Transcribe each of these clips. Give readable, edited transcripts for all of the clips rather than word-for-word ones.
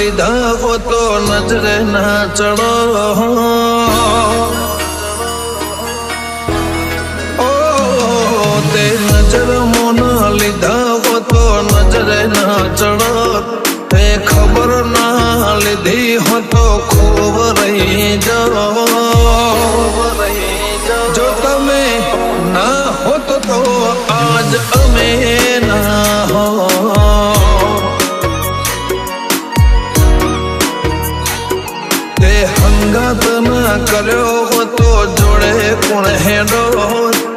લીધા હો તો નજરે ના ચડો તે નજર મોના લીધા હો તો નજરે ના ચડો તે ખબર ના લીધી હો તો ખૂબ રહી જાઓ જો તમે ના હોત તો આજ અમે ના હો તે હંગાત ના કર્યો હો તો જોડે કોણ હેડો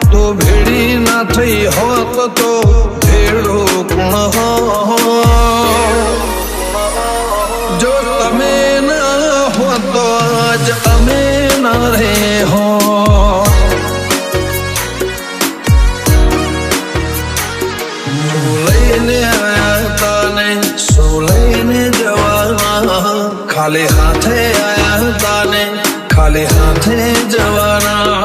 તો ભેડી ના થઈ હોત તો ભેડો કોણ હો જો તમે ના હો તો આજ અમે ના રહે હો લઈને આયા તાને શું લઈને જવાના ખાલી હાથે આયા તાને ખાલી હાથે જવાના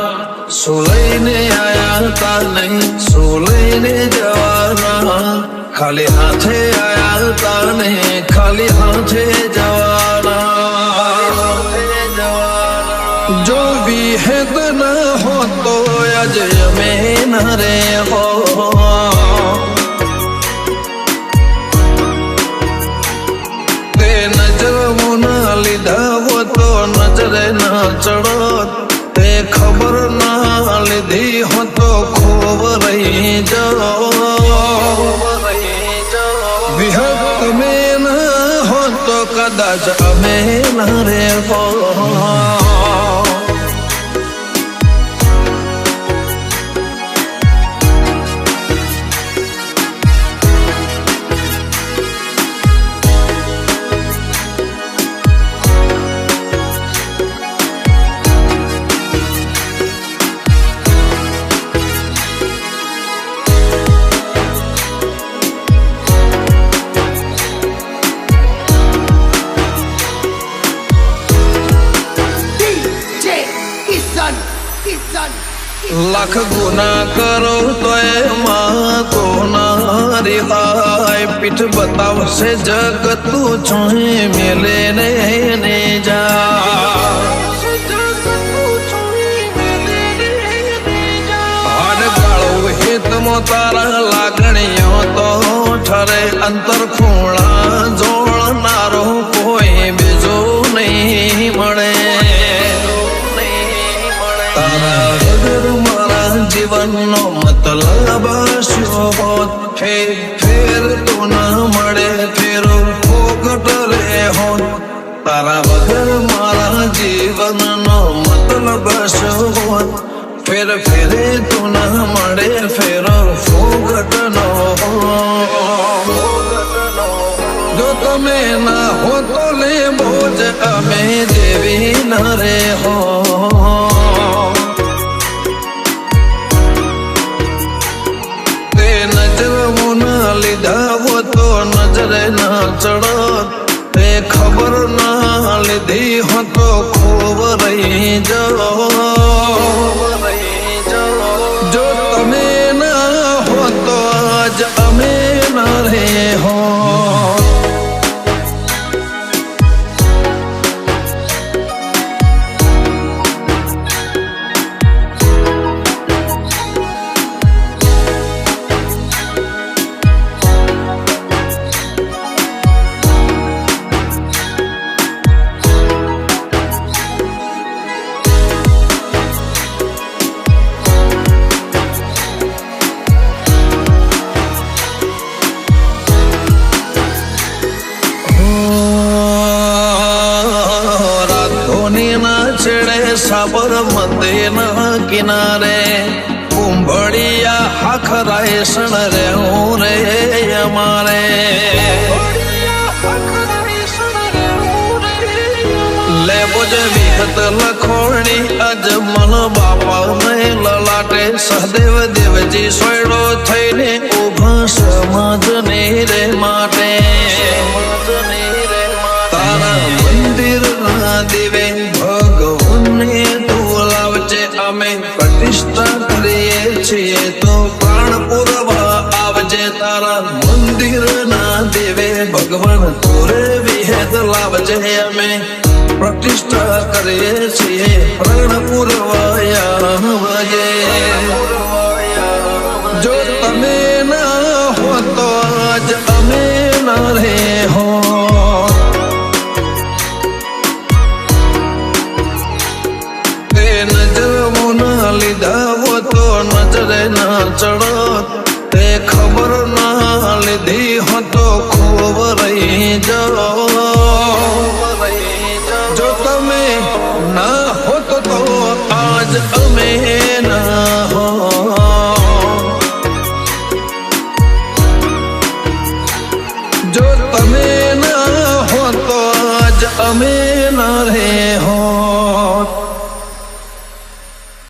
શું લઈને આયા તાને શું લઈને જવાના ખાલી હાથે આયા તાને ખાલી હાથે જવાના જો વિહેદ ના હો તો આજ અમે ના રે હો લીધા હો તો નજરે ના ચડો તે ખબર ના લીધી હો તો ખૂબ રહી જાઓ વિહત તમે ના હો તો કદાચ અમે ના રે હો લાખ ગુના કરો તો એમાં તો ના રિહાય પીઠ બતાવશે જગ તું છોહે મેલે ને જા હાડ ગાળો હિતમો તારા લાગણીઓ તો ઠરે અંતર ખૂણા જોડનારો કોઈ બીજો નહીં મળે તારા વગર મારા જીવનનો મતલબ શું હોત ફેર તો ના મળે ફેરો ફોકટ રે હોત તારા વગર મારા જીવનનો મતલબ શું હોત ફેરે તો ના મળે ફેરો ફોકટ નો જો તમે ના હો તો લે બોજ અમે દેવી ના રે હો લીધા હો તો નજરે ના ચડો તે ખબર ના લીધી હો તો ખૂબ રહી જાઓ જો તમે ના હો તો આજ અમે ના રહે હો સાબરમતી ના કિનારે કુંભળિયા હાખરાય સણ રે હું રે અમારે લેવો જ વિહત લખોણી અજ મન બાપા ને લલાટે સહદેવ દેવજી સોયડો થઈને ઉભા સમાજ ને રે માટે તારા મંદિર ના દિવે ભગવાનને તું લાવજે અમે પ્રતિષ્ઠા કરીએ છીએ તો પ્રાણ પૂરવા આવજે તારા મંદિર ના દેવે ભગવાન તોરે વિહેદ વચ્ચે અમે પ્રતિષ્ઠા કરીએ છીએ પ્રાણ પુરવાયા વજે જો તમે ના હો તો આજ અમે ના રહે હો એ નજર મુના લીધા હો તો નજરે ના ચડો તે ખબર ના લીધી હો તો ખોબ રહી જાઓ